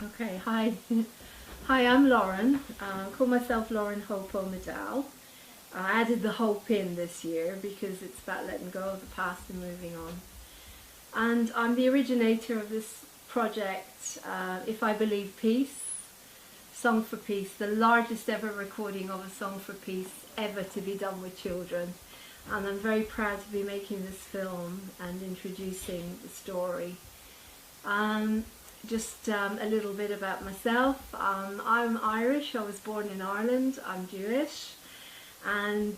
Okay, hi. Hi, I'm Lauren. I call myself Lauren Hope O'Medal. I added the hope in this year because it's about letting go of the past and moving on. And I'm the originator of this project, If I Believe Peace, Song for Peace, the largest ever recording of a song for peace ever to be done with children. And I'm very proud to be making this film and introducing the story. Um, just a little bit about myself. I'm Irish. I was born in Ireland. I'm Jewish. And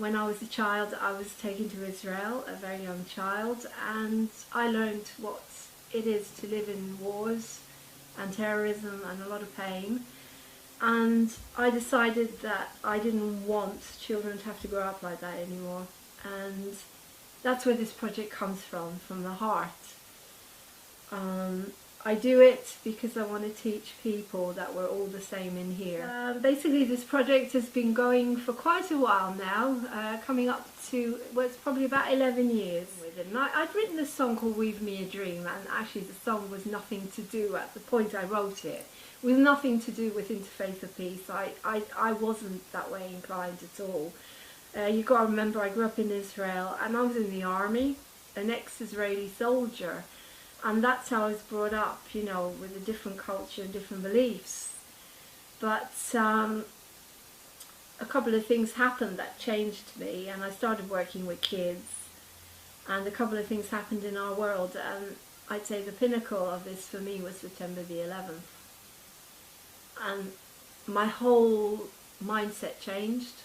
when I was a child, I was taken to Israel, a very young child, and I learned what it is to live in wars and terrorism and a lot of pain. And I decided that I didn't want children to have to grow up like that anymore. And that's where this project comes from the heart. Um, I do it because I want to teach people that we're all the same in here. Basically, this project has been going for quite a while now, coming up to, well, it's probably about 11 years with it. And I'd written a song called Weave Me a Dream, and actually the song was nothing to do, at the point I wrote it, with nothing to do with interfaith or peace. I wasn't that way inclined at all. You've got to remember, I grew up in Israel and I was in the army, an ex-Israeli soldier. And that's how I was brought up, you know, with a different culture and different beliefs. But a couple of things happened that changed me, and I started working with kids. And a couple of things happened in our world, and I'd say the pinnacle of this for me was September the 11th. And my whole mindset changed.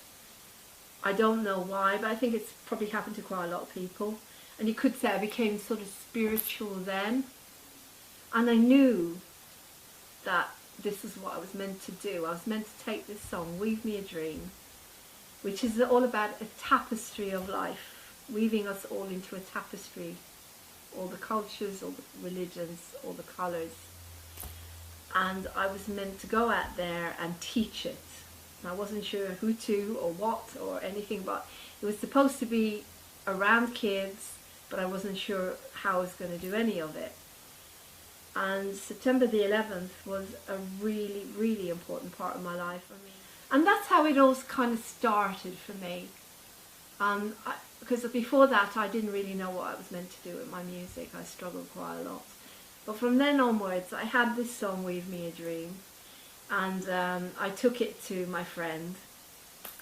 I don't know why, but I think it's probably happened to quite a lot of people. And you could say I became sort of spiritual then. And I knew that this is what I was meant to do. I was meant to take this song, Weave Me a Dream, which is all about a tapestry of life, weaving us all into a tapestry, all the cultures, all the religions, all the colours. And I was meant to go out there and teach it. And I wasn't sure who to or what or anything, but it was supposed to be around kids, but I wasn't sure how I was going to do any of it. And September the 11th was a really, really important part of my life for me. And that's how it all kind of started for me. Because before that, I didn't really know what I was meant to do with my music. I struggled quite a lot. But from then onwards, I had this song, Weave Me a Dream. And I took it to my friend,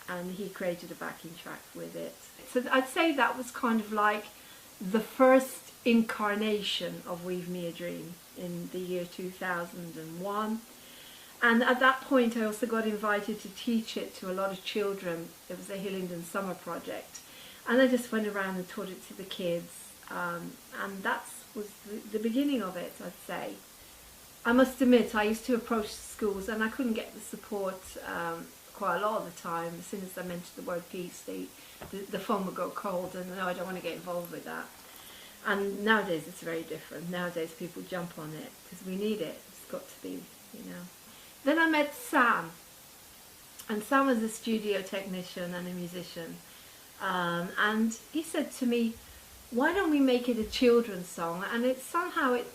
and he created a backing track with it. So I'd say that was kind of like the first incarnation of Weave Me a Dream in the year 2001. And at that point I also got invited to teach it to a lot of children. It was a Hillingdon summer project. And I just went around and taught it to the kids. And that was the beginning of it, I'd say. I must admit, I used to approach schools and I couldn't get the support quite a lot of the time. As soon as I mentioned the word peace, the phone would go cold, and no, I don't want to get involved with that. And nowadays it's very different. Nowadays people jump on it because we need it. It's got to be, you know. Then I met Sam, and Sam was a studio technician and a musician. And he said to me, why don't we make it a children's song? And it started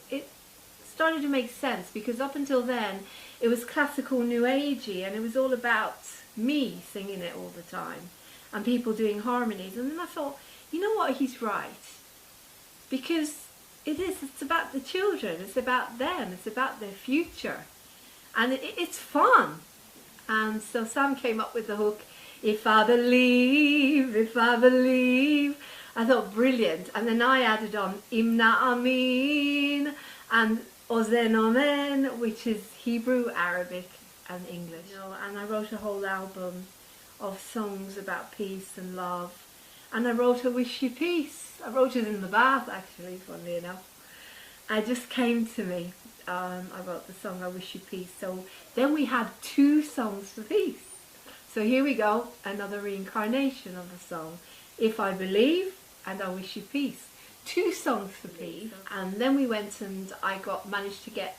to make sense, because up until then it was classical new agey, and it was all about me singing it all the time and people doing harmonies. And then I thought, you know what, he's right, because it's about the children, it's about them, it's about their future, and it's fun. And so Sam came up with the hook, if I believe, if I believe. I thought, brilliant. And then I added on Imna Amin and Ozen Omen, which is Hebrew, Arabic and English. You know, and I wrote a whole album of songs about peace and love. And I wrote I Wish You Peace. I wrote it in the bath, actually, funnily enough. It just came to me. I wrote the song I Wish You Peace. So then we had two songs for peace. So here we go, another reincarnation of the song, If I Believe and I Wish You Peace. Two songs for peace. And then we went and I managed to get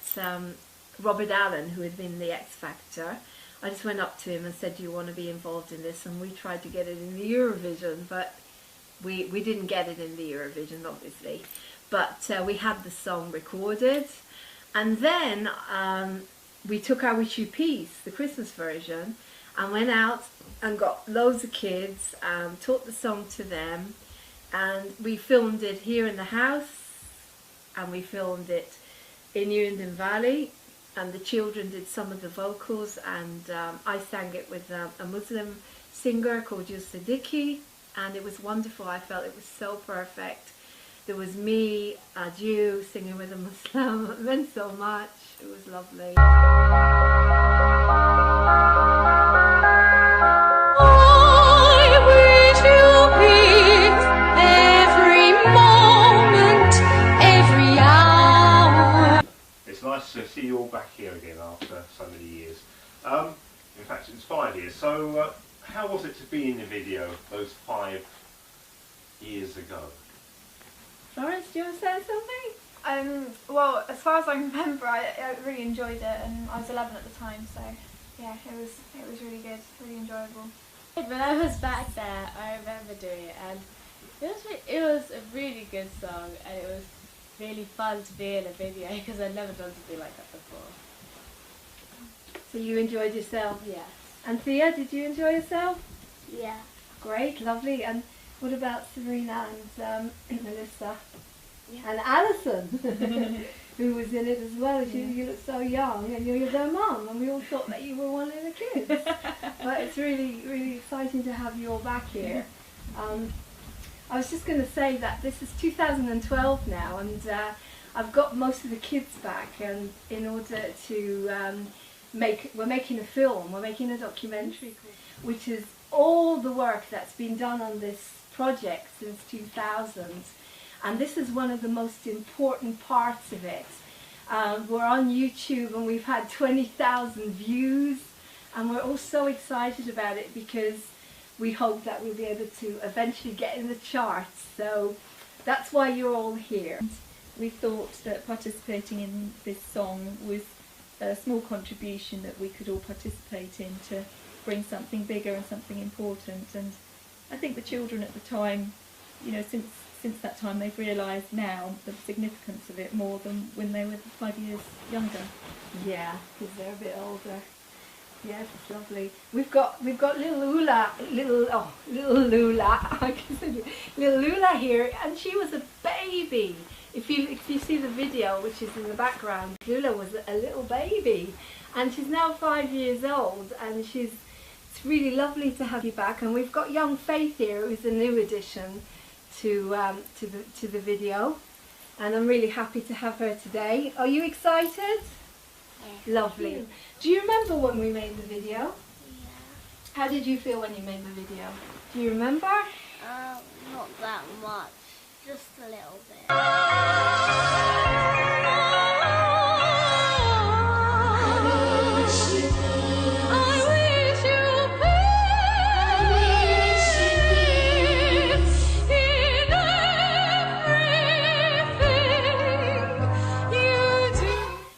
Robert Allen, who had been the X Factor. I just went up to him and said, do you want to be involved in this? And we tried to get it in the Eurovision, but we didn't get it in the Eurovision, obviously. But we had the song recorded, And then we took our Wish You Peace, the Christmas version, and went out and got loads of kids, taught the song to them, and we filmed it here in the house, and we filmed it in Newenden Valley, and the children did some of the vocals, and I sang it with a Muslim singer called Yus Siddiqui, and it was wonderful. I felt it was so perfect. There was me, a Jew, singing with a Muslim. It meant so much. It was lovely. I wish you peace every moment, every hour. It's nice to see you all back here again after so many years. In fact, it's 5 years. So, how was it to be in the video those 5 years ago? Florence, do you want to say something? Well, as far as I remember, I really enjoyed it, and I was 11 at the time, so yeah, it was really good, really enjoyable. When I was back there, I remember doing it, and it was a really good song, and it was really fun to be in a video because I'd never done something like that before. So you enjoyed yourself? Yes. And Thea, did you enjoy yourself? Yeah. Great, lovely. And what about Serena and Melissa? Yeah. And Alison, who was in it as well. You look so young, and you're their mum, and we all thought that you were one of the kids. But it's really, really exciting to have you all back here. I was just going to say that this is 2012 now, and I've got most of the kids back, and in order to we're making a film, we're making a documentary, which is all the work that's been done on this project since 2000, and this is one of the most important parts of it. We're on YouTube and we've had 20,000 views, and we're all so excited about it because we hope that we'll be able to eventually get in the charts. So that's why you're all here. We thought that participating in this song was a small contribution that we could all participate in to bring something bigger and something important. And I think the children at the time, you know, since that time, they've realised now the significance of it more than when they were 5 years younger. Yeah, because they're a bit older. Yes, it's lovely. We've got little Lula, little Lula. I can say little Lula here, and she was a baby. If you see the video, which is in the background, Lula was a little baby, and she's now 5 years old, and it's really lovely to have you back. And we've got young Faith here, who's a new addition to the video, and I'm really happy to have her today. Are you excited? Yeah. Lovely. Do you remember when we made the video? Yeah. How did you feel when you made the video? Do you remember? Not that much, just a little bit.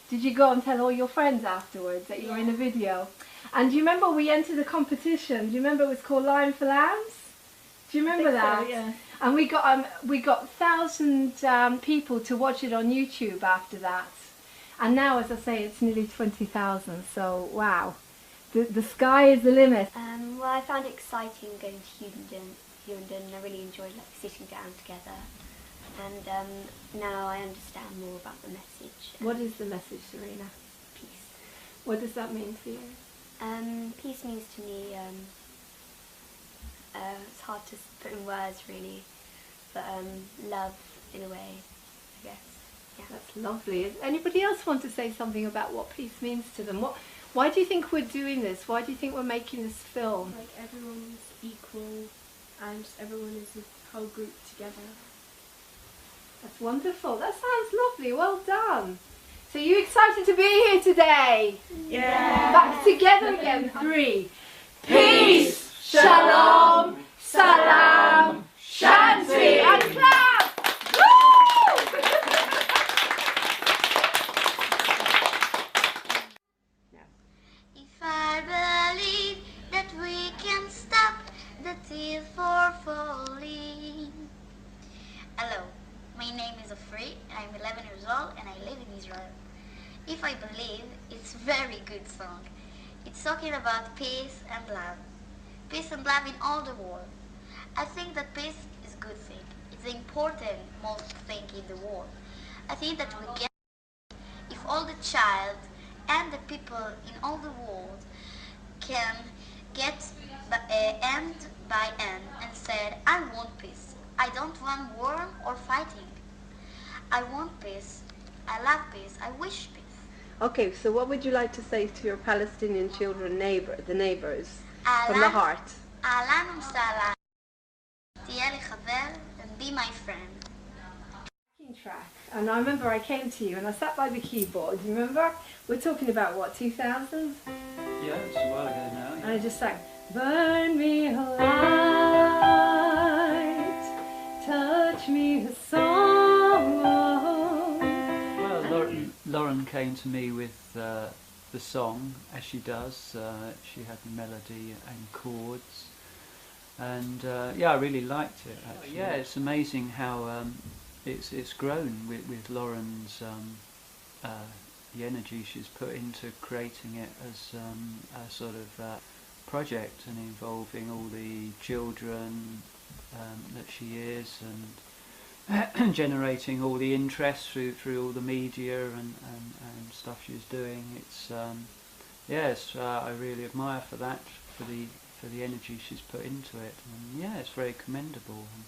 Did you go and tell all your friends afterwards that you were in a video? And do you remember we entered a competition? Do you remember it was called Lion for Lambs? Do you remember that? So, yeah. And we got 1,000 people to watch it on YouTube after that. And now, as I say, it's nearly 20,000. So wow, the sky is the limit. Well, I found it exciting going to Newenden. I really enjoyed sitting down together. And now I understand more about the message. What is the message, Serena? Peace. What does that mean to you? Peace means to me, it's hard to put in words really, but love in a way, I guess. Yeah. That's lovely. Does anybody else want to say something about what peace means to them? Why do you think we're doing this? Why do you think we're making this film? Like everyone's equal and everyone is a whole group together. That's wonderful. That sounds lovely. Well done. So you excited to be here today? Yeah. Back together again. 3. Peace, shalom, salam, shanti, and clap. Woo! If I believe that we can stop the tears for falling. Hello, my name is Afri, I'm 11 years old and I live in Israel. believe it's a very good song. It's talking about peace and love. Peace and love in all the world. I think that peace is a good thing. It's the important most thing in the world. I think that we get if all the child and the people in all the world can get end by end and said, I want peace. I don't want war or fighting. I want peace. I love peace. I wish peace. Okay, so what would you like to say to your Palestinian children, the neighbors, from the heart? אהלן ומסהלן. תהיה לי חבר and be my friend. Track. And I remember I came to you and I sat by the keyboard. You remember? We're talking about what, 2000? Yeah, it's a while ago now. And I just sang, burn me a light, touch me a song. Well, Lauren came to me with the song, as she does. She had melody and chords, and yeah, I really liked it. Actually. Yeah, it's amazing how it's grown with Lauren's the energy she's put into creating it as a sort of project and involving all the children that she is, and generating all the interest through all the media and stuff she's doing. It's yes, I really admire for that, for the energy she's put into it, and yeah, it's very commendable. And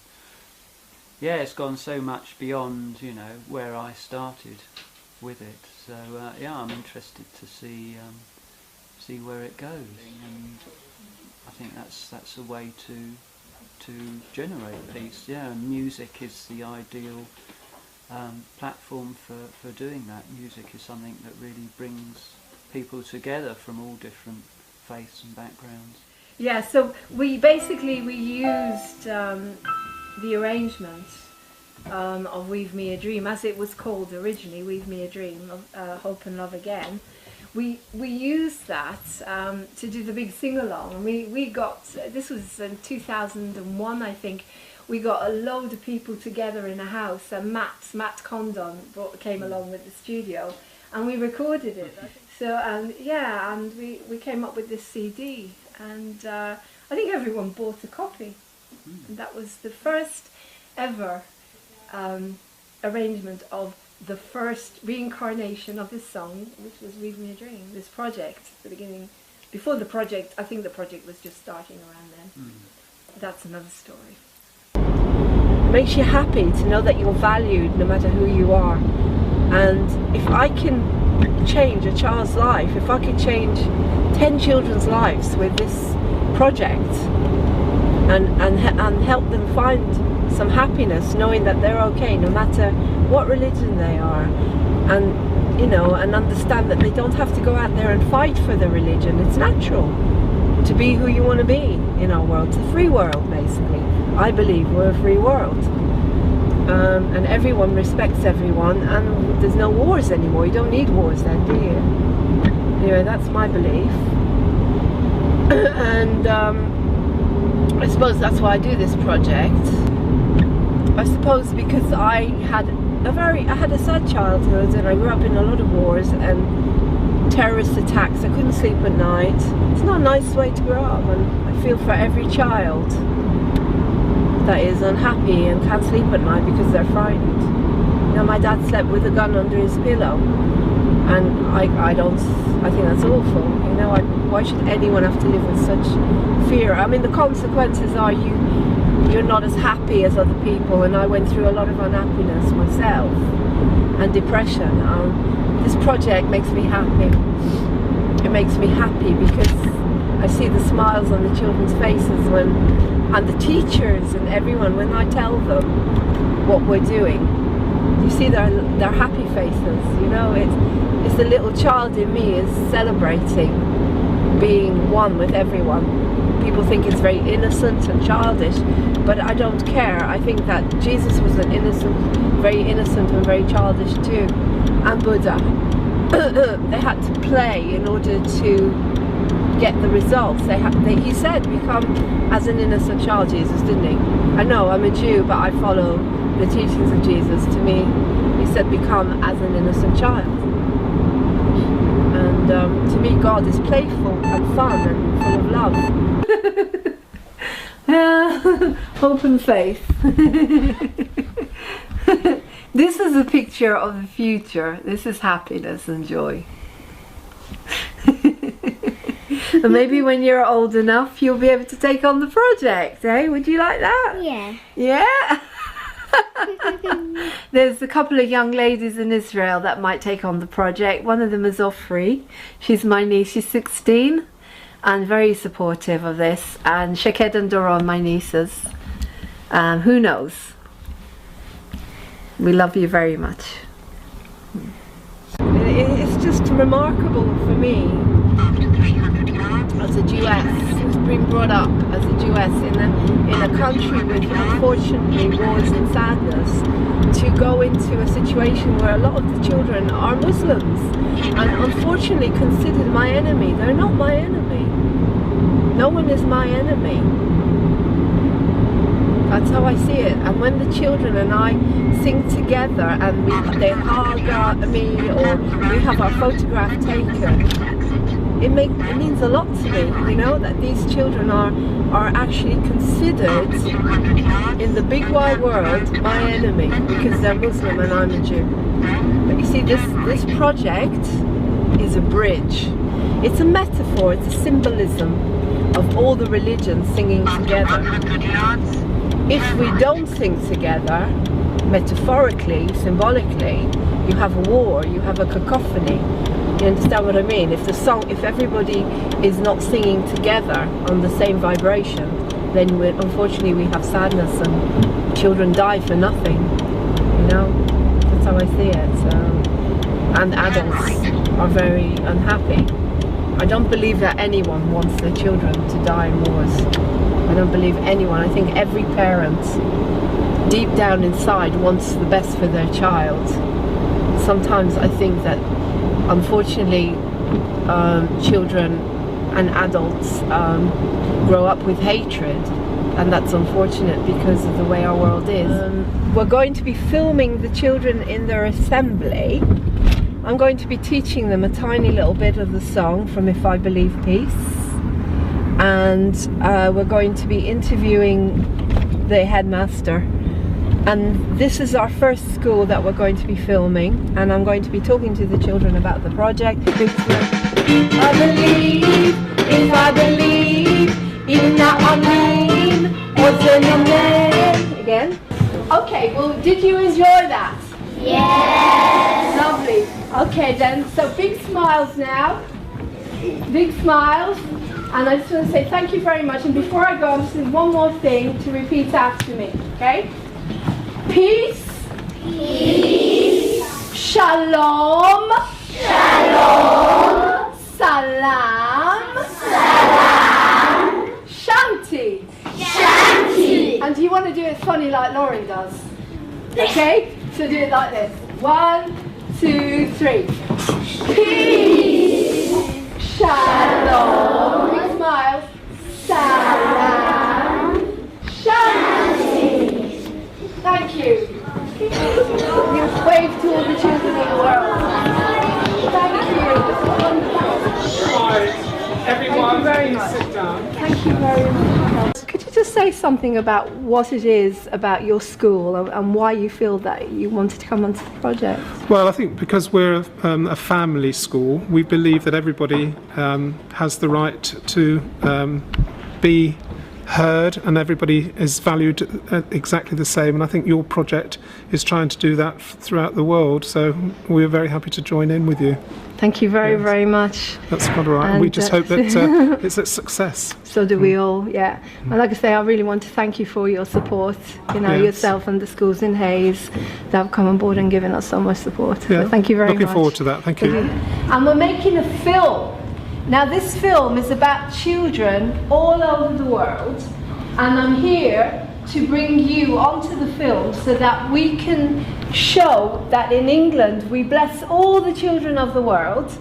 yeah, it's gone so much beyond, you know, where I started with it. So yeah, I'm interested to see where it goes, and I think that's a way to generate peace. Yeah, and music is the ideal platform for doing that. Music is something that really brings people together from all different faiths and backgrounds. Yeah, so we used the arrangement of Weave Me a Dream, as it was called originally, Weave Me a Dream, of Hope and Love Again. We used that to do the big sing-along, and we got, this was in 2001 I think, we got a load of people together in a house, and Matt Condon came along with the studio, and we recorded it. So yeah, and we came up with this CD, and I think everyone bought a copy. And that was the first ever arrangement of the first reincarnation of this song, which was Weave Me a Dream, this project, the beginning. Before the project, I think the project was just starting around then. That's another story. It makes you happy to know that you're valued no matter who you are. And if I can change a child's life, if I could change 10 children's lives with this project, and help them find some happiness, knowing that they're okay no matter what religion they are, and you know, and understand that they don't have to go out there and fight for their religion. It's natural to be who you want to be in our world. It's a free world, basically. I believe we're a free world, and everyone respects everyone, and there's no wars anymore. You don't need wars then, do you? Anyway, that's my belief. And I suppose that's why I do this project. I suppose because I had a sad childhood, and I grew up in a lot of wars and terrorist attacks. I couldn't sleep at night. It's not a nice way to grow up, and I feel for every child that is unhappy and can't sleep at night because they're frightened. You know, my dad slept with a gun under his pillow, and I think that's awful. You know, why should anyone have to live with such fear? I mean, the consequences are you're not as happy as other people, and I went through a lot of unhappiness myself and depression. This project makes me happy. It makes me happy because I see the smiles on the children's faces and the teachers and everyone when I tell them what we're doing. You see their happy faces. You know, it's the little child in me is celebrating being one with everyone. People think it's very innocent and childish, but I don't care. I think that Jesus was very innocent and very childish too, and Buddha. They had to play in order to get the results. He said, become as an innocent child, Jesus, didn't he? I know, I'm a Jew, but I follow the teachings of Jesus. To me, he said, become as an innocent child. to me God is playful and fun and full of love. Hope and faith. This is a picture of the future. This is happiness and joy. And maybe when you're old enough you'll be able to take on the project, eh? Would you like that? Yeah. Yeah? There's a couple of young ladies in Israel that might take on the project. One of them is Ofri. She's my niece. She's 16 and very supportive of this. And Shaked and Doron, my nieces. Who knows? We love you very much. It's just remarkable for me as a Jewess, who's been brought up as a Jewess in a country with unfortunately wars and sadness, to go into a situation where a lot of the children are Muslims and unfortunately considered my enemy. They're not my enemy. No one is my enemy. That's how I see it. And when the children and I sing together and they hug me or we have our photograph taken, it means a lot to me, you know, that these children are actually considered in the big wide world my enemy because they're Muslim and I'm a Jew. But you see, this project is a bridge. It's a metaphor, it's a symbolism of all the religions singing together. If we don't sing together, metaphorically, symbolically, you have a war, you have a cacophony. You understand what I mean? If everybody is not singing together on the same vibration, then unfortunately we have sadness and children die for nothing. You know, that's how I see it. So, and adults are very unhappy. I don't believe that anyone wants their children to die in wars. I don't believe anyone. I think every parent, deep down inside, wants the best for their child. Sometimes I think that unfortunately children and adults grow up with hatred, and that's unfortunate because of the way our world is. We're going to be filming the children in their assembly. I'm going to be teaching them a tiny little bit of the song from If I Believe Peace, and we're going to be interviewing the headmaster. And this is our first school that we're going to be filming, and I'm going to be talking to the children about the project. If I believe, again. Okay, well, did you enjoy that? Yes! Lovely. Okay then, so big smiles now. Big smiles. And I just want to say thank you very much. And before I go, I'm just saying one more thing to repeat after me, okay? Peace. Peace. Shalom. Shalom. Salam. Salam. Shanti. Shanti. And do you want to do it funny like Lauren does? Okay? So do it like this. 1, 2, 3. Peace. Shalom. Big smiles. Salam. Shanti. Thank you. You wave to all the children in the world. Thank you. Hi, everyone. Thank you very much. Sit down. Thank you very much. Could you just say something about what it is about your school and why you feel that you wanted to come onto the project? Well, I think because we're a family school, we believe that everybody has the right to be heard and everybody is valued exactly the same, and I think your project is trying to do that throughout the world, so we're very happy to join in with you. Thank you very, very much. That's quite all right, and we just hope that it's a success. So do we all, yeah. And like I say, I really want to thank you for your support, you know, yourself and the schools in Hayes that have come on board and given us so much support. Yeah. So thank you very much. Looking forward to that, thank you. And we're making a film. Now this film is about children all over the world, and I'm here to bring you onto the film so that we can show that in England we bless all the children of the world,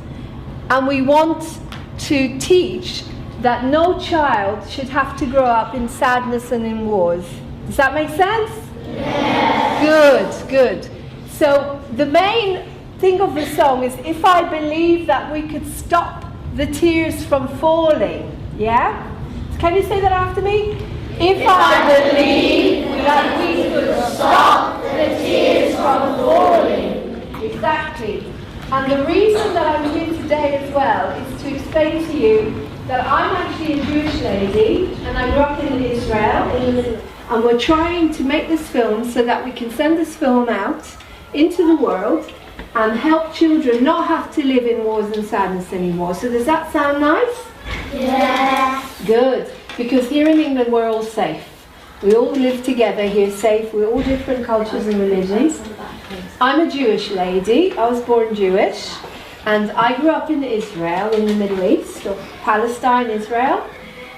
and we want to teach that no child should have to grow up in sadness and in wars. Does that make sense? Yes. Good, good. So the main think of the song as if I believe that we could stop the tears from falling. Yeah? Can you say that after me? If I believe that we could stop the tears from falling. Exactly. And the reason that I'm here today as well is to explain to you that I'm actually a Jewish lady and I grew up in Israel in the Middle East. And we're trying to make this film so that we can send this film out into the world and help children not have to live in wars and sadness anymore. So does that sound nice? Yeah. Good. Because here in England we're all safe. We all live together here safe. We're all different cultures and religions. I'm a Jewish lady. I was born Jewish. And I grew up in Israel, in the Middle East, or Palestine, Israel.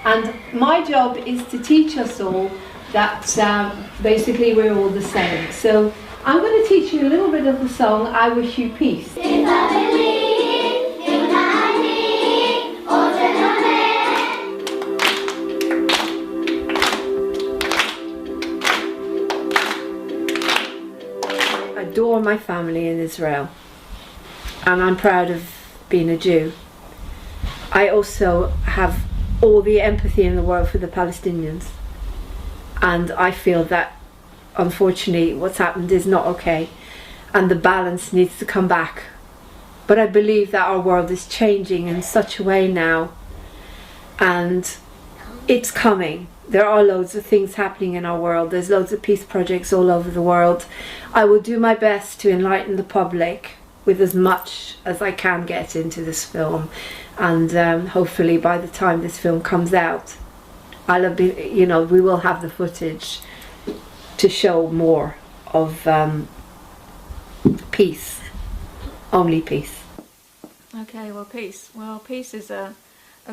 And my job is to teach us all that basically we're all the same. So I'm going to teach you a little bit of the song, I Wish You Peace. I adore my family in Israel, and I'm proud of being a Jew. I also have all the empathy in the world for the Palestinians, and I feel that unfortunately what's happened is not okay and the balance needs to come back. But I believe that our world is changing in such a way now, and it's coming. There are loads of things happening in our world. There's loads of peace projects all over the world. I will do my best to enlighten the public with as much as I can get into this film, and hopefully by the time this film comes out, we will have the footage to show more of peace, only peace. Okay, well, peace. Well, peace is a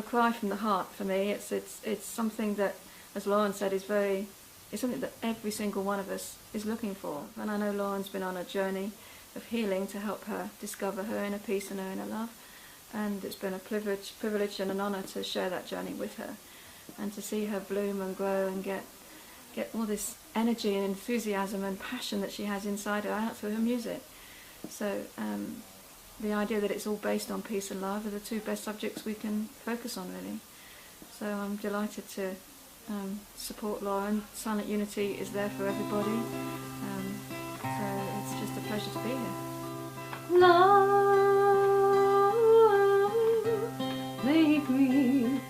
cry from the heart for me. It's something that, as Lauren said, it's something that every single one of us is looking for. And I know Lauren's been on a journey of healing to help her discover her inner peace and her inner love. And it's been a privilege and an honour to share that journey with her, and to see her bloom and grow and get all this energy and enthusiasm and passion that she has inside her out through her music. So the idea that it's all based on peace and love are the two best subjects we can focus on, really. So I'm delighted to support Lauren. Silent Unity is there for everybody. So it's just a pleasure to be here. Love, make me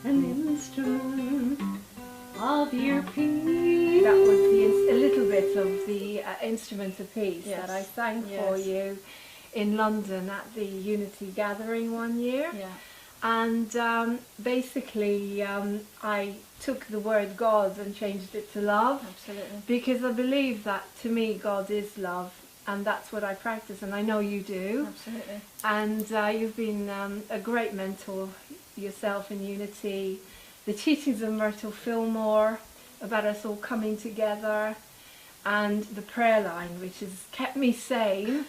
an instrument of your peace. That was a little bit of the instrument of peace that I sang for you in London at the Unity Gathering one year. Yeah. And basically I took the word God and changed it to love. Absolutely. Because I believe that to me God is love, and that's what I practice, and I know you do. Absolutely. And you've been a great mentor yourself in Unity. The teachings of Myrtle Fillmore about us all coming together, and the prayer line, which has kept me sane.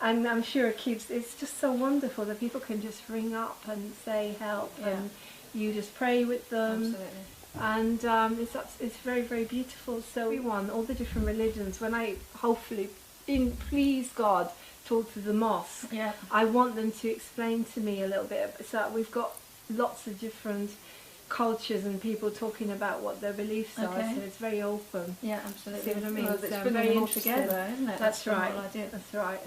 And I'm sure it's just so wonderful that people can just ring up and say help, and you just pray with them. Absolutely. And it's very, very beautiful. So everyone, all the different religions, when I hopefully, please God, talk to the mosque, I want them to explain to me a little bit. So we've got lots of different cultures and people talking about what their beliefs are, so it's very open. Yeah, absolutely. See what I mean? Well, So it's I'm bringing very them all interested. together, isn't it? That's the right. whole idea. That's right.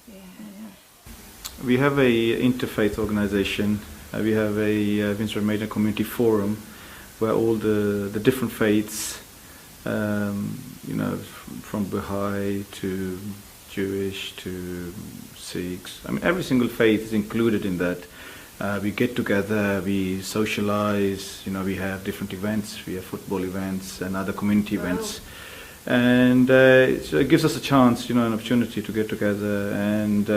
Yeah. We have a interfaith organization. We have a Windsor Maiden Community Forum, where all the different faiths, from Baha'i to Jewish to Sikhs. I mean, every single faith is included in that. We get together, we socialize, we have different events, we have football events and other community events. And so it gives us a chance, an opportunity to get together and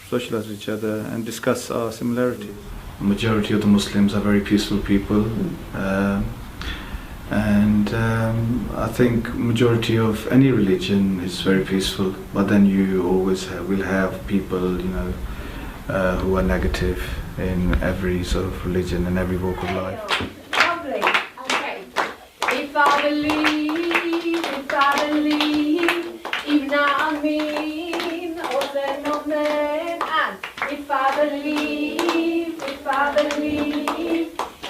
socialize with each other and discuss our similarities. The majority of the Muslims are very peaceful people. And I think majority of any religion is very peaceful, but then you always will have people, who are negative in every sort of religion and every walk of life. Lovely. Okay. If I believe, Amen. And if I believe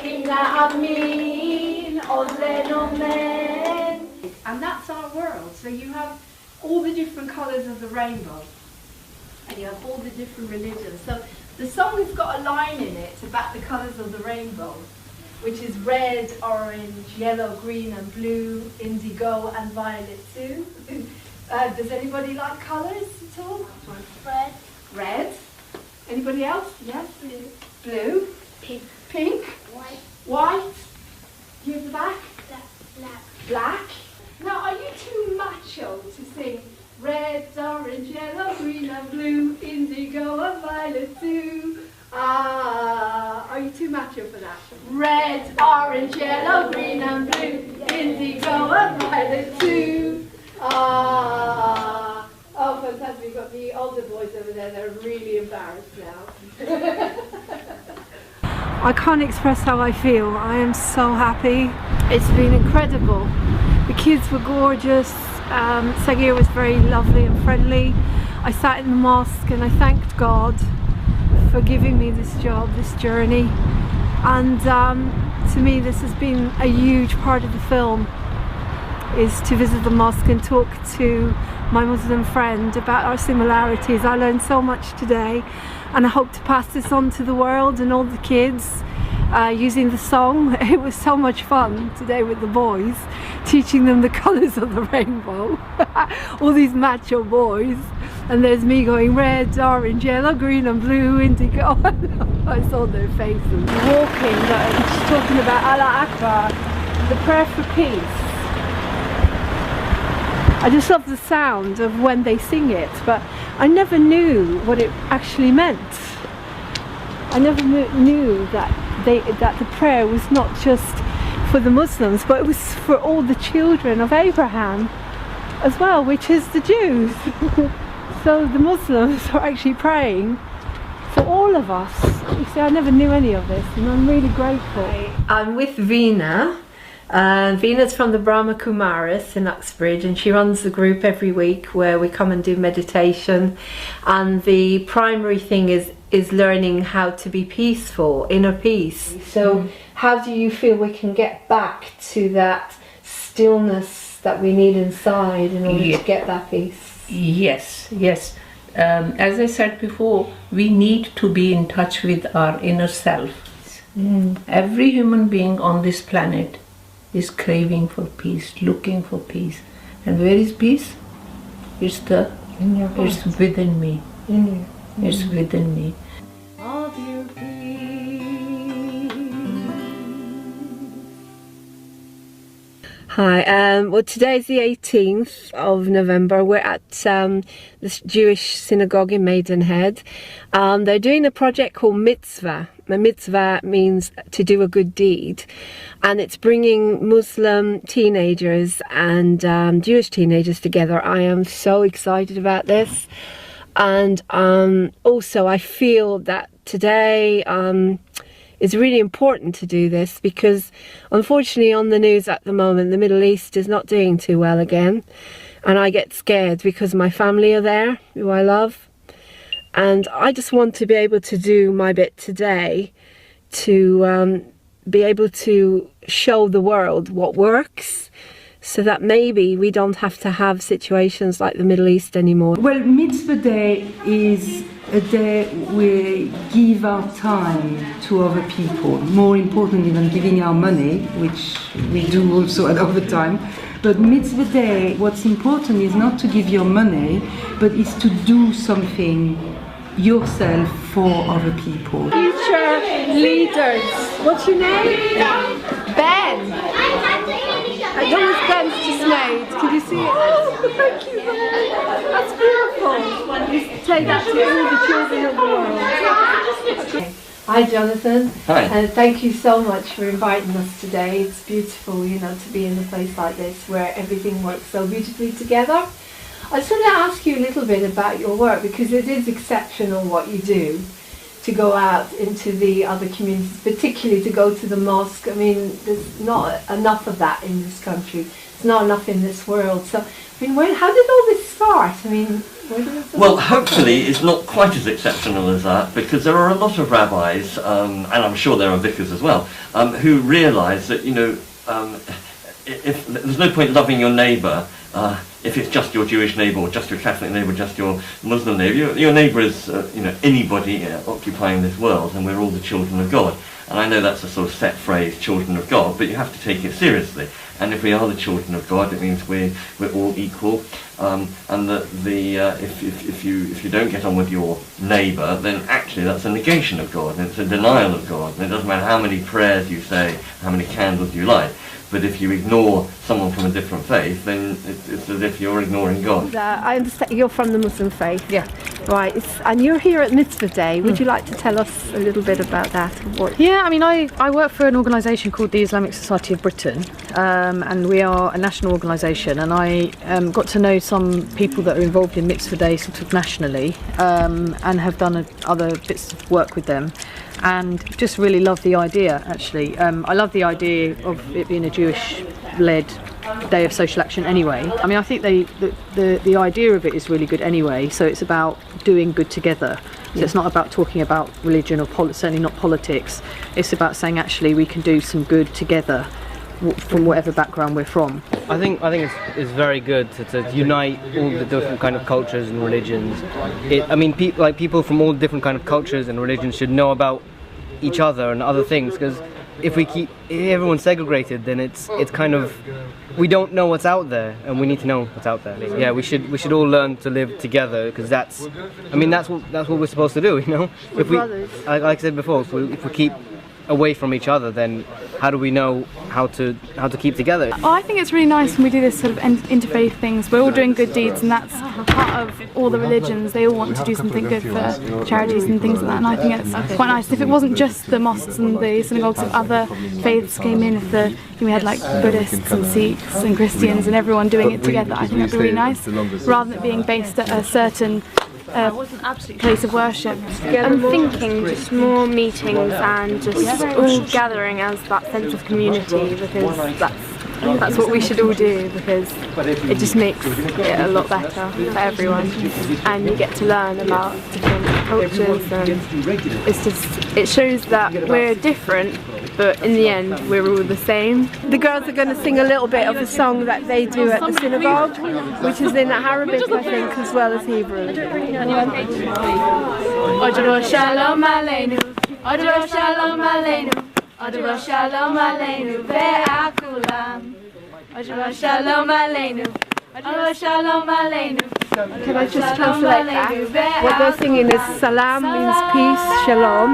in Amin, Ozen Amen. And that's our world. So you have all the different colours of the rainbow. And you have all the different religions. So the song has got a line in it about the colours of the rainbow, which is red, orange, yellow, green and blue, indigo and violet too. Does anybody like colours at all? Red. Red. Anybody else? Yes. Blue. Pink. Pink. White. White. You at the back? Black. Black. Now, are you too macho to sing red, orange, yellow, green and blue, indigo and violet too? Are you too macho for that? Red, orange, yellow, green and blue, indigo and violet too. Oh, fantastic. We've got the older boys over there. They're really embarrassed now. I can't express how I feel. I am so happy. It's been incredible. The kids were gorgeous. Sagir was very lovely and friendly. I sat in the mosque and I thanked God for giving me this job, this journey. And to me this has been a huge part of the film, is to visit the mosque and talk to my Muslim friend about our similarities. I learned so much today and I hope to pass this on to the world and all the kids using the song. It was so much fun today with the boys, teaching them the colours of the rainbow. All these macho boys, and there's me going red, orange, yellow, green and blue, indigo. I saw their faces. Walking, just talking about Allah Akbar, the prayer for peace. I just love the sound of when they sing it, but I never knew what it actually meant. I never knew that the prayer was not just for the Muslims, but it was for all the children of Abraham as well, which is the Jews. So the Muslims are actually praying for all of us. You see, I never knew any of this, and I'm really grateful. I'm with Veena. Veena's from the Brahma Kumaris in Uxbridge, and she runs the group every week where we come and do meditation, and the primary thing is learning how to be peaceful, inner peace. So how do you feel we can get back to that stillness that we need inside in order to get that peace? Yes. As I said before, we need to be in touch with our inner self. Every human being on this planet is craving for peace, looking for peace. And where is peace? It's within me. It's within me. Of your Hi, well today is the 18th of November. We're at this Jewish synagogue in Maidenhead. They're doing a project called Mitzvah. A mitzvah means to do a good deed, and it's bringing Muslim teenagers and Jewish teenagers together. I am so excited about this, and also I feel that today it's really important to do this, because unfortunately on the news at the moment the Middle East is not doing too well again, and I get scared because my family are there, who I love, and I just want to be able to do my bit today to be able to show the world what works, so that maybe we don't have to have situations like the Middle East anymore. Well, Mitzvah Day is a day we give our time to other people, more importantly than giving our money, which we do also at other time. But Mitzvah Day, what's important is not to give your money, but is to do something yourself for other people. Future leaders. What's your name? Ben. That was Ben's just made. Can you see it? Oh, thank you, Ben. That's beautiful. You say that to all the children of the world. Hi, Jonathan. Hi. And thank you so much for inviting us today. It's beautiful, you know, to be in a place like this where everything works so beautifully together. I just want to ask you a little bit about your work, because it is exceptional what you do, to go out into the other communities, particularly to go to the mosque. I mean, there's not enough of that in this country. It's not enough in this world. So, I mean, how did all this start? I mean, Well, hopefully it's not quite as exceptional as that, because there are a lot of rabbis, and I'm sure there are vicars as well, who realise that, you know, if there's no point loving your neighbour if it's just your Jewish neighbour, or just your Catholic neighbour, just your Muslim neighbour. Your neighbour is, you know, anybody occupying this world, and we're all the children of God. And I know that's a sort of set phrase, children of God, but you have to take it seriously. And if we are the children of God, it means we're all equal. And that if you don't get on with your neighbour, then actually that's a negation of God, and it's a denial of God. And it doesn't matter how many prayers you say, how many candles you light. But if you ignore someone from a different faith, then it's as if you're ignoring God. I understand you're from the Muslim faith. Yeah. Right, and you're here at Mitzvah Day. Would you like to tell us a little bit about that? Yeah, I mean, I work for an organisation called the Islamic Society of Britain, and we are a national organisation, and I got to know some people that are involved in Mitzvah Day sort of nationally, and have done other bits of work with them. And just really love the idea, actually. I love the idea of it being a Jewish-led day of social action anyway. I mean, I think the idea of it is really good anyway, so it's about doing good together. So it's not about talking about religion or certainly not politics. It's about saying, actually, we can do some good together from whatever background we're from. I think it's very good to unite all the different kind of cultures and religions. I mean, people from all different kind of cultures and religions should know about each other and other things, because if everyone's segregated, then it's kind of, we don't know what's out there, and we need to know what's out there. Yeah, we should all learn to live together, because that's what we're supposed to do, you know. If we, like I said before, if we keep away from each other, then how do we know how to keep together? Oh, I think it's really nice when we do this sort of interfaith things. We're all doing good deeds, and that's part of all the religions. They all want to do something good for charities and things like that, and I think it's quite nice. If it wasn't just the mosques and the synagogues, if other faiths came in, if we had like Buddhists and Sikhs and Christians and everyone doing it together, I think that'd be really nice, rather than it being based at a certain place of worship. I'm thinking just more meetings and just all gathering as that sense of community, because that's what we should all do, because it just makes it a lot better for everyone, and you get to learn about different cultures, and it shows that we're different, but in the end we're all the same. The girls are going to sing a little bit of a song that they do at the synagogue, which is in Arabic, I think, as well as Hebrew. Shalom aleinu, Shalom aleinu, Shalom aleinu ve'akulam. Shalom aleinu, Shalom aleinu. Can I just translate that? What they're singing is Salam means peace, Shalom,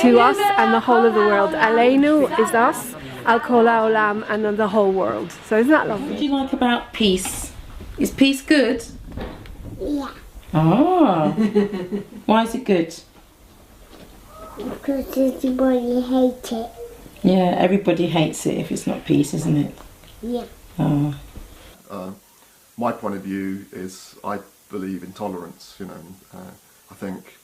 to us and the whole of the world. Aleinu is us, Al Kol Ha'olam, and the whole world. So isn't that lovely? What do you like about peace? Is peace good? Yeah. Ah. Why is it good? Because everybody hates it. Yeah, everybody hates it if it's not peace, isn't it? Yeah. Oh. My point of view is I believe in tolerance, you know. I think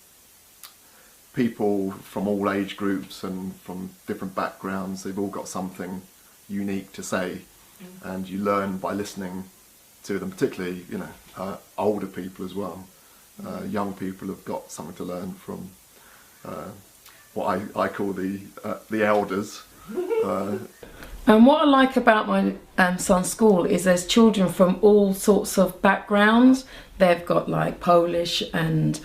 people from all age groups and from different backgrounds, they've all got something unique to say, and you learn by listening to them, particularly, you know, older people as well. Young people have got something to learn from what I call the elders. And what I like about my son's school is there's children from all sorts of backgrounds. They've got like Polish and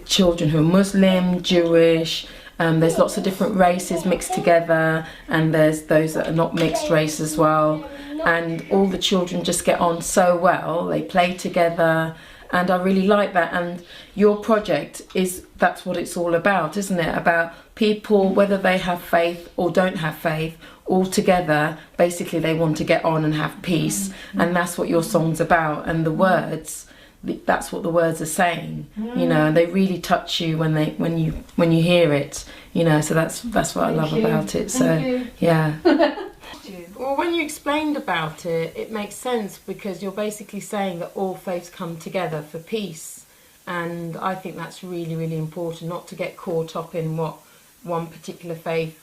children who are Muslim, Jewish. There's lots of different races mixed together, and there's those that are not mixed race as well. And all the children just get on so well. They play together, and I really like that. And your project that's what it's all about, isn't it? About people, whether they have faith or don't have faith, all together, basically they want to get on and have peace. And that's what your song's about. And the words, that's what the words are saying, you know, and they really touch you when you hear it, you know. So that's what I love about it. So yeah. Well, when you explained about it, it makes sense, because you're basically saying that all faiths come together for peace, and I think that's really, really important, not to get caught up in what one particular faith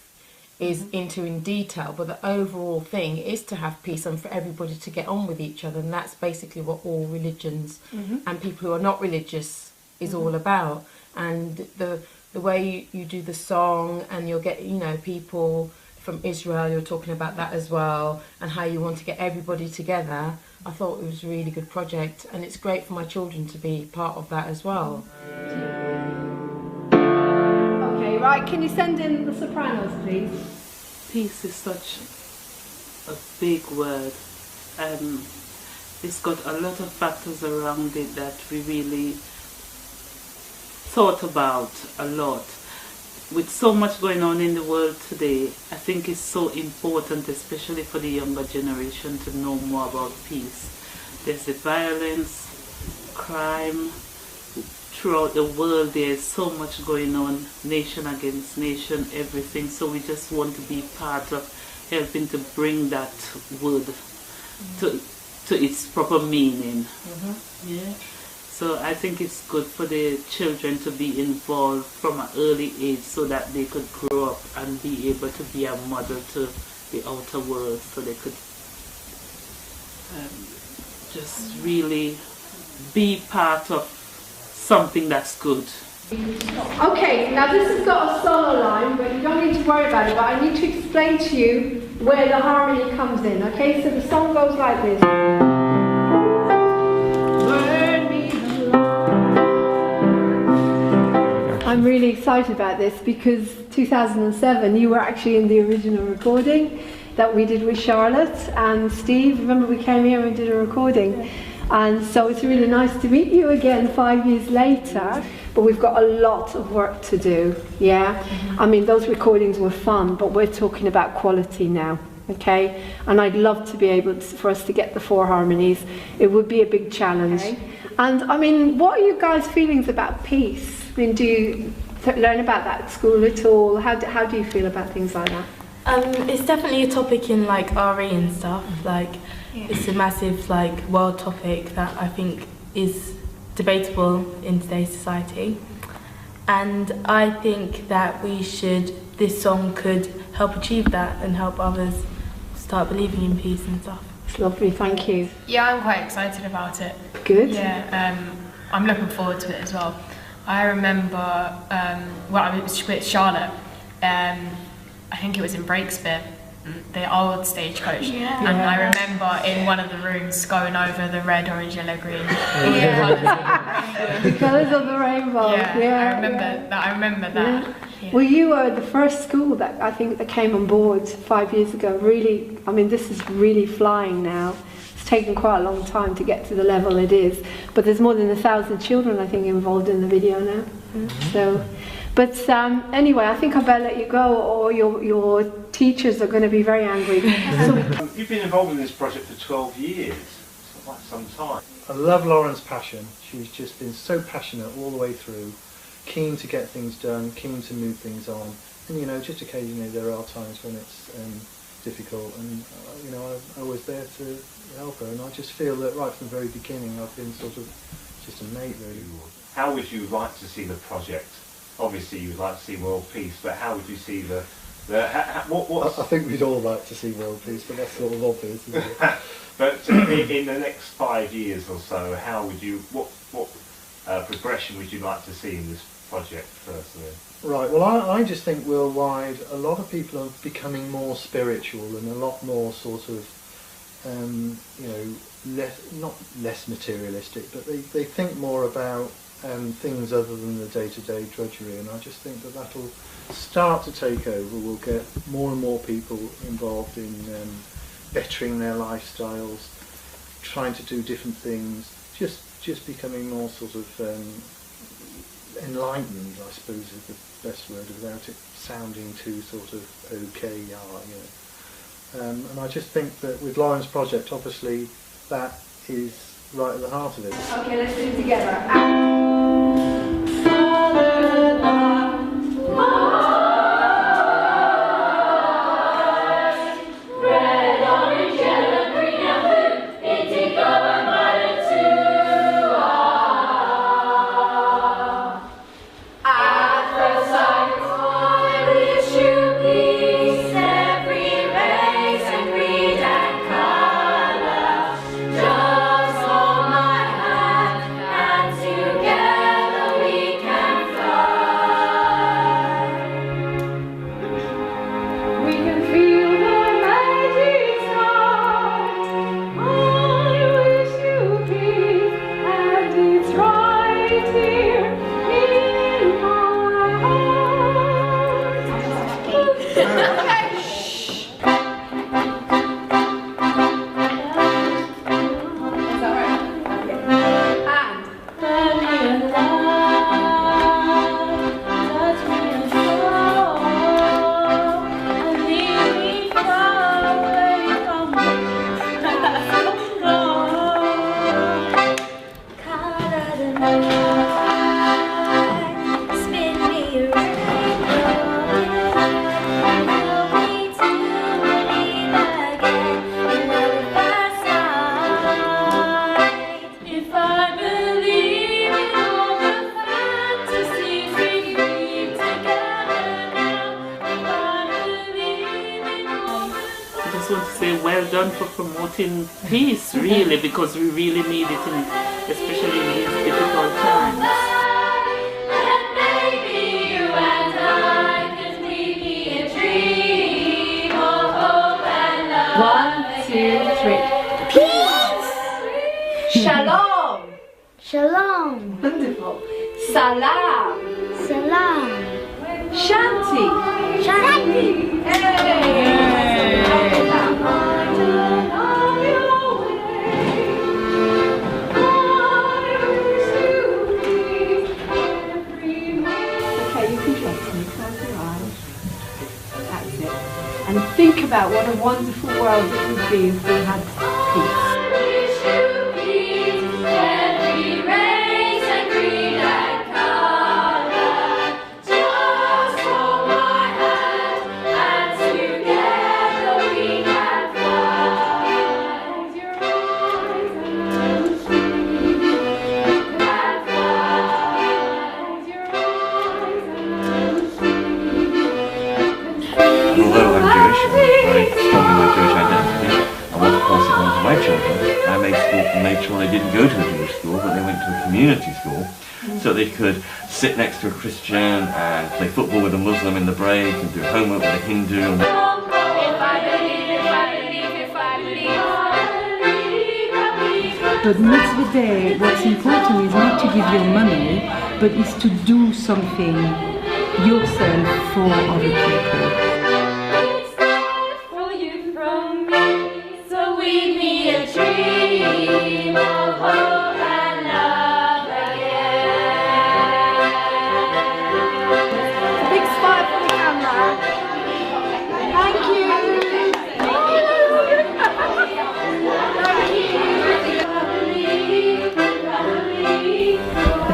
is into in detail, but the overall thing is to have peace and for everybody to get on with each other, and that's basically what all religions and people who are not religious is all about. And the way you do the song, and you'll get, you know, people from Israel, you're talking about that as well, and how you want to get everybody together. I thought it was a really good project, and it's great for my children to be part of that as well. Okay, right, can you send in the sopranos, please? Peace is such a big word. It's got a lot of factors around it that we really thought about a lot. With so much going on in the world today, I think it's so important, especially for the younger generation, to know more about peace. There's the violence, crime, throughout the world there's so much going on, nation against nation, everything. So we just want to be part of helping to bring that word to its proper meaning. Yeah. So I think it's good for the children to be involved from an early age so that they could grow up and be able to be a model to the outer world, so they could just really be part of something that's good. Okay, now this has got a solo line, but you don't need to worry about it, but I need to explain to you where the harmony comes in, okay? So the song goes like this. I'm really excited about this because 2007 you were actually in the original recording that we did with Charlotte and Steve. Remember we came here and did a recording, and so it's really nice to meet you again 5 years later, but we've got a lot of work to do. Yeah, I mean those recordings were fun, but we're talking about quality now. Okay, and I'd love to be able to, for us to get the 4 harmonies. It would be a big challenge. Okay. And I mean, what are you guys' feelings about peace? I mean, do you learn about that at school at all? How do you feel about things like that? It's definitely a topic in like RE and stuff. Like, it's a massive like world topic that I think is debatable in today's society. And I think that this song could help achieve that and help others start believing in peace and stuff. It's lovely, thank you. Yeah, I'm quite excited about it. Good. Yeah, I'm looking forward to it as well. I remember, well, I was with Charlotte, I think it was in Breakspear, the old stagecoach, and I remember in one of the rooms going over the red, orange, yellow, green The colours of the rainbow. I remember that. Yeah. Well, you were the first school that I think that came on board 5 years ago. Really, I mean, this is really flying now. It's taken quite a long time to get to the level it is, but there's more than 1,000 children I think involved in the video now. So, but anyway, I think I better let you go, or your teachers are going to be very angry. You've been involved in this project for 12 years. It's quite some time. I love Lauren's passion. She's just been so passionate all the way through, keen to get things done, keen to move things on. And you know, just occasionally there are times when it's difficult, and you know, I was there to help her. And I just feel that right from the very beginning, I've been sort of just a mate, really. How would you like to see the project? Obviously, you would like to see world peace, but how would you see I think we'd all like to see world peace, but that's sort of obvious, isn't it? But in the next 5 years or so, how would you? What progression would you like to see in this project personally? Right. Well, I just think worldwide, a lot of people are becoming more spiritual and a lot more sort of, you know, not less materialistic, but they think more about things other than the day-to-day drudgery, and I just think that that'll start to take over. We'll get more and more people involved in bettering their lifestyles, trying to do different things, just becoming more sort of enlightened, I suppose is the best word, without it sounding too sort of okay, you know. And I just think that with Lauren's project, obviously, that is right at the heart of it. Okay, let's do it together. At the sight, I wish you peace. Well done for promoting peace, really, because we really need it, especially in these difficult times. One, two, three. Peace! Shalom! Shalom! Wonderful. Salam! Salam! Shanti! Shanti! And think about what a wonderful world it would be if we had peace. Although I'm Jewish, and very strong in my Jewish identity, I want to pass it on to my children. I made sure they didn't go to a Jewish school, but they went to a community school, so they could sit next to a Christian and play football with a Muslim in the break, and do homework with a Hindu. But Mitzvah Day, what's important is not to give your money, but is to do something yourself for other people.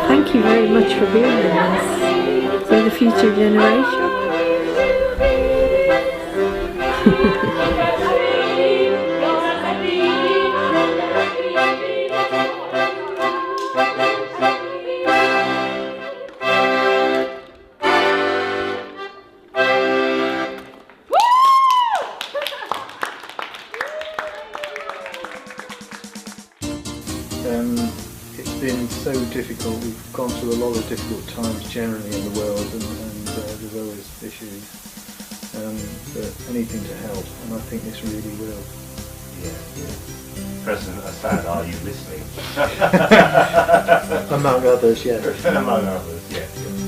Thank you very much for being with us, for the future generation. It's been so difficult. We've gone through a lot of difficult times generally in the world, and there's always issues. But anything to help, and I think this really will. Yeah. President Assad, are you listening? Among others, yes. Among others, yes.